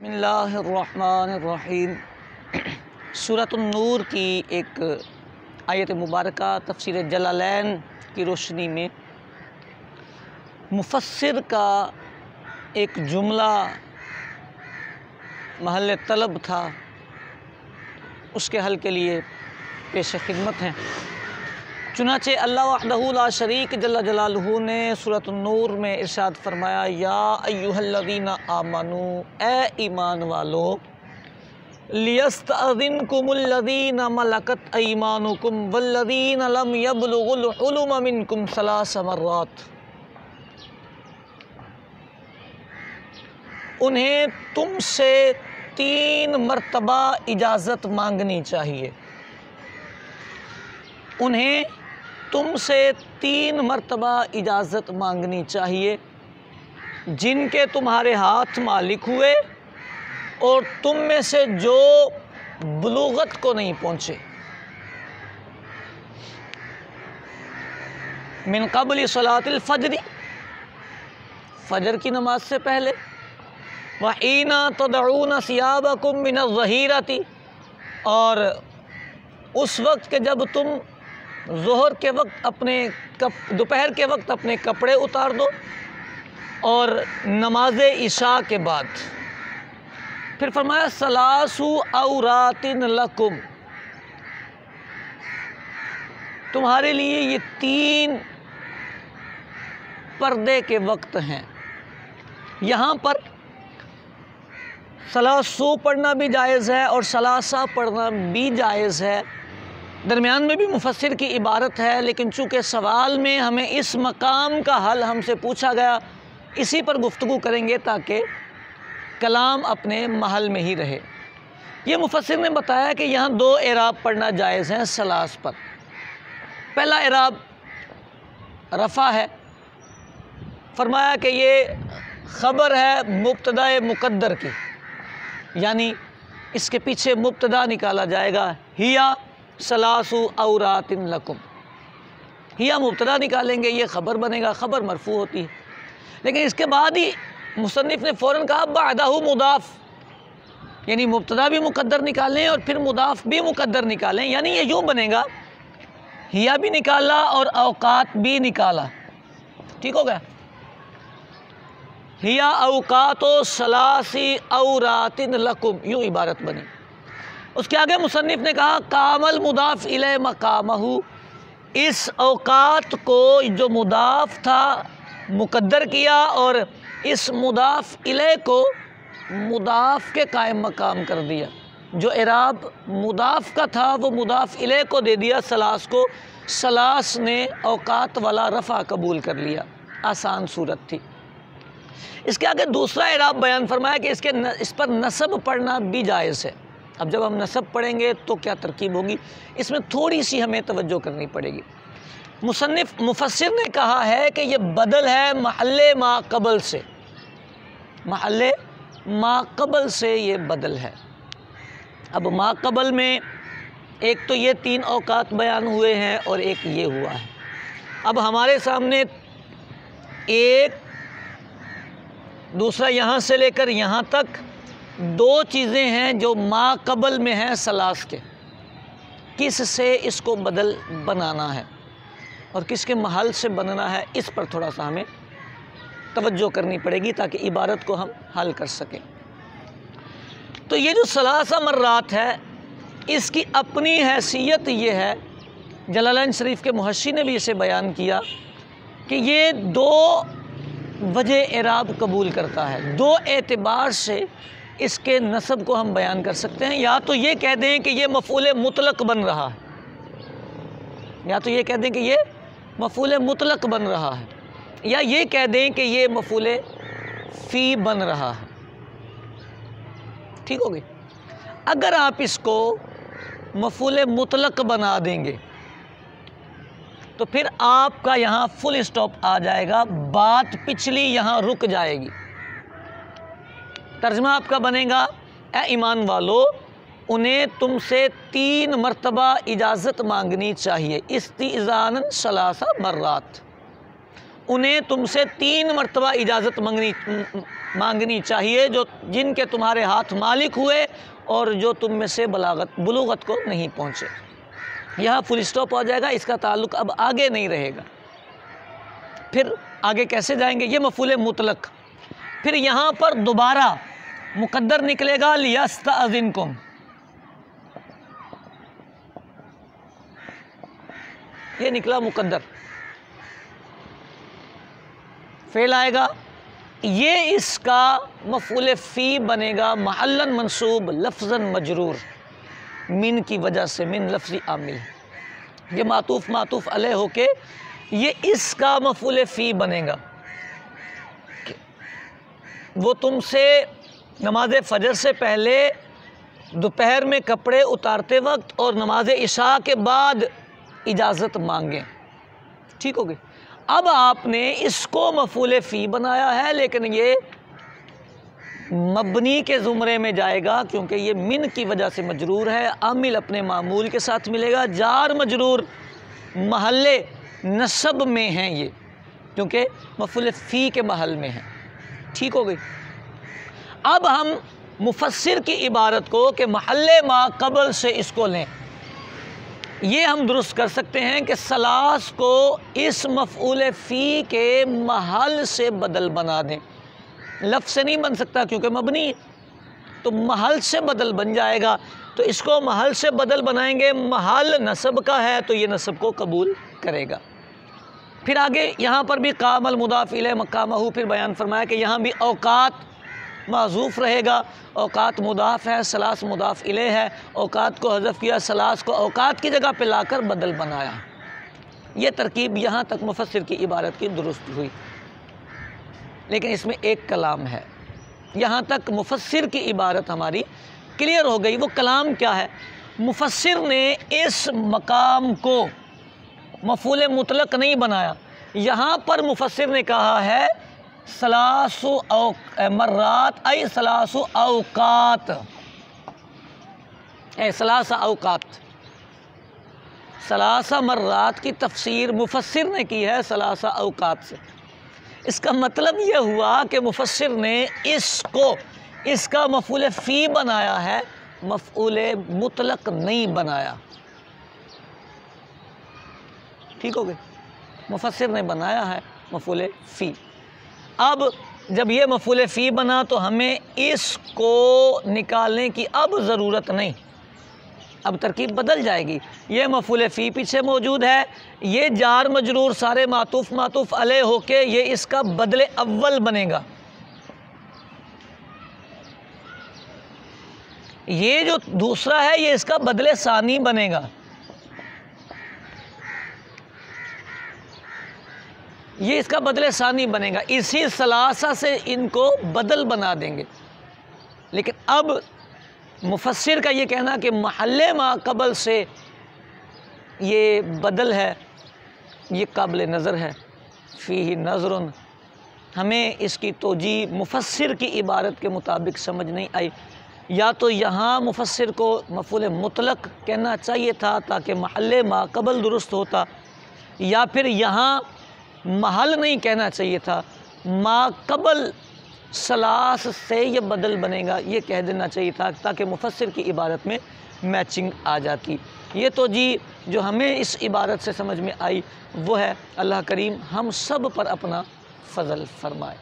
بسم اللہ الرحمن الرحیم۔ سورۃ النور کی ایک آیت مبارکہ تفسیر جلالین کی روشنی میں مفسر کا ایک جملہ محل طلب تھا، اس کے حل کے لیے پیش خدمت ہیں۔ چنانچہ اللہ وحدہ لا شریک جل جلالہ نے سورۃ النور میں ارشاد فرمایا، یا ایھا الذین آمنوا، اے ایمان والو، لیستأذنکم الذین ملکت ایمانکم والذین لم یبلغوا الحلم منکم ثلاث مرات۔ انہیں تم سے 3 مرتبہ اجازت مانگنی چاہیے، انہیں تم سے 3 مرتبہ اجازت مانگنی چاہیے جن کے تمہارے ہاتھ مالک ہوئے اور تم میں سے جو بلوغت کو نہیں پہنچے، من قبل صلاۃ الفجر، فجر کی نماز سے پہلے، وحین تدعون ثیابکم من الظہیرۃ، اور اس وقت کہ جب تم ظہر کے وقت دوپہر کے وقت اپنے کپڑے اتار دو، اور نماز عشاء کے بعد۔ پھر فرمایا ثلاث عورات لکم، تمہارے لیے یہ 3 پردے کے وقت ہیں۔ یہاں پر ثلاثو پڑھنا بھی جائز ہے اور ثلاثہ پڑھنا بھی جائز ہے، درمیان میں بھی مفسر کی عبارت ہے، لیکن چونکہ سوال میں ہمیں اس مقام کا حل ہم سے پوچھا گیا، اسی پر گفتگو کریں گے تاکہ کلام اپنے محل میں ہی رہے۔ یہ مفسر نے بتایا کہ یہاں 2 اعراب پڑھنا جائز ہیں ثلاث پر۔ پہلا اعراب رفع ہے، فرمایا کہ یہ خبر ہے مبتدا مقدر کی، یعنی اس کے پیچھے مبتدا نکالا جائے گا، ہیا ثلاث عورات لکم، ہیا مبتدا نکالیں گے، یہ خبر بنے گا، خبر مرفوع ہوتی ہے۔ لیکن اس کے بعد ہی مصنف نے فوراً کہا بعدہ مضاف، یعنی مبتدا بھی مقدر نکالیں اور پھر مضاف بھی مقدر نکالیں، یعنی یہ یوں بنے گا، ہیا بھی نکالا اور اوقات بھی نکالا، ٹھیک ہو گیا، ہیا اوقات ثلاث عورات لکم، یوں عبارت بنی۔ اس کے آگے مصنف نے کہا کامل مضاف الیہ مقامہ، اس اوقات کو جو مضاف تھا مقدر کیا اور اس مضاف الیہ کو مضاف کے قائم مقام کر دیا، جو اعراب مضاف کا تھا وہ مضاف الیہ کو دے دیا، ثلاث کو، ثلاث نے اوقات والا رفع قبول کر لیا، آسان صورت تھی۔ اس کے آگے دوسرا اعراب بیان فرمایا کہ اس پر نصب پڑھنا بھی جائز ہے۔ اب جب ہم نصب پڑھیں گے تو کیا ترکیب ہوگی، اس میں تھوڑی سی ہمیں توجہ کرنی پڑے گی۔ مفسر نے کہا ہے کہ یہ بدل ہے محل ما قبل سے، محل ما قبل سے یہ بدل ہے۔ اب ما قبل میں ایک تو یہ 3 اوقات بیان ہوئے ہیں اور ایک یہ ہوا ہے۔ اب ہمارے سامنے ایک دوسرا یہاں سے لے کر یہاں تک 2 چیزیں ہیں جو ما قبل میں ہیں ثلاث کے، کس سے اس کو بدل بنانا ہے اور کس کے محل سے بننا ہے، اس پر تھوڑا سا ہمیں توجہ کرنی پڑے گی تاکہ عبارت کو ہم حل کر سکیں۔ تو یہ جو ثلاثہ مرات ہے، اس کی اپنی حیثیت یہ ہے، جلالین شریف کے محشی نے بھی اسے بیان کیا کہ یہ 2 وجہ اعراب قبول کرتا ہے، 2 اعتبار سے اس کے نصب کو ہم بیان کر سکتے ہیں۔ یا تو یہ کہہ دیں کہ یہ مفعول مطلق بن رہا ہے، یا تو یہ کہہ دیں کہ یہ مفعول مطلق بن رہا ہے، یا یہ کہہ دیں کہ یہ مفعول فی بن رہا ہے، ٹھیک ہوگی۔ اگر آپ اس کو مفعول مطلق بنا دیں گے تو پھر آپ کا یہاں فل اسٹاپ آ جائے گا، بات پچھلی یہاں رک جائے گی۔ ترجمہ آپ کا بنے گا، اے ایمان والو، انہیں تم سے 3 مرتبہ اجازت مانگنی چاہیے، استئذان 3 مرات، انہیں تم سے 3 مرتبہ اجازت مانگنی چاہیے جن کے تمہارے ہاتھ مالک ہوئے اور جو تم میں سے بلوغت کو نہیں پہنچے۔ یہاں فل اسٹاپ ہو جائے گا، اس کا تعلق اب آگے نہیں رہے گا۔ پھر آگے کیسے جائیں گے؟ یہ مفعول مطلق۔ پھر یہاں پر دوبارہ مقدر نکلے گا لیستأذنکم، یہ نکلا مقدر، فعل آئے گا، یہ اس کا مفعول فی بنے گا محلاً منصوب لفظاً مجرور، من کی وجہ سے، من لفظی عامل، یہ معطوف علیہ ہو کے یہ اس کا مفعول فی بنے گا۔ وہ تم سے نماز فجر سے پہلے دوپہر میں کپڑے اتارتے وقت اور نماز عشاء کے بعد اجازت مانگیں، ٹھیک ہو گئی۔ اب آپ نے اس کو مفعول فی بنایا ہے، لیکن یہ مبنی کے زمرے میں جائے گا کیونکہ یہ من کی وجہ سے مجرور ہے، عامل اپنے معمول کے ساتھ ملے گا، جار مجرور محل نصب میں ہیں یہ، کیونکہ مفعول فی کے محل میں ہیں، ٹھیک ہو گئی۔ اب ہم مفسر کی عبارت کو کہ محل ما قبل سے اس کو لیں، یہ ہم درست کر سکتے ہیں کہ ثلاث کو اس مفعول فی کے محل سے بدل بنا دیں، لفظ سے نہیں بن سکتا کیونکہ مبنی ہے، تو محل سے بدل بن جائے گا، تو اس کو محل سے بدل بنائیں گے، محل نصب کا ہے تو یہ نصب کو قبول کرے گا۔ پھر آگے یہاں پر بھی قام المضاف الیہ مقامہ، پھر بیان فرمایا کہ یہاں بھی اوقات معذوف رہے گا، اوقات مضاف ہے، ثلاث مضاف الیہ ہے، اوقات کو حذف کیا، ثلاث کو اوقات کی جگہ پہ لا کر بدل بنایا۔ یہ ترکیب یہاں تک مفسر کی عبارت کی درست ہوئی، لیکن اس میں ایک کلام ہے، یہاں تک مفسر کی عبارت ہماری کلیئر ہو گئی۔ وہ کلام کیا ہے؟ مفسر نے اس مقام کو مفعول مطلق نہیں بنایا، یہاں پر مفسر نے کہا ہے ثلاث مرات ای ثلاث اوقات، ثلاث اوقات، ثلاث مرات کی تفسیر مفسر نے کی ہے ثلاث اوقات سے۔ اس کا مطلب یہ ہوا کہ مفسر نے اس کا مفعول فی بنایا ہے، مفعول مطلق نہیں بنایا، ٹھیک ہو گئے؟ مفسر نے بنایا ہے مفعول فی۔ اب جب یہ مفعول فی بنا تو ہمیں اس کو نکالنے کی اب ضرورت نہیں، اب ترکیب بدل جائے گی۔ یہ مفعول فی پیچھے موجود ہے، یہ جار مجرور سارے معطوف علیہ ہو کے یہ اس کا بدل اول بنے گا، یہ جو دوسرا ہے یہ اس کا بدل ثانی بنے گا، یہ اس کا بدل ثانی بنے گا، اسی ثلاثہ سے ان کو بدل بنا دیں گے۔ لیکن اب مفسر کا یہ کہنا کہ محل ما قبل سے یہ بدل ہے، یہ قابل نظر ہے، فیہ نظر، ہمیں اس کی توجیہ مفسر کی عبارت کے مطابق سمجھ نہیں آئی۔ یا تو یہاں مفسر کو مفعول مطلق کہنا چاہیے تھا تاکہ محل ما قبل درست ہوتا، یا پھر یہاں محل نہیں کہنا چاہیے تھا، ما قبل ثلاث سے یہ بدل بنے گا یہ کہہ دینا چاہیے تھا تاکہ مفسر کی عبارت میں میچنگ آ جاتی۔ یہ توجیہ جو ہمیں اس عبارت سے سمجھ میں آئی وہ ہے۔ اللہ کریم ہم سب پر اپنا فضل فرمائے۔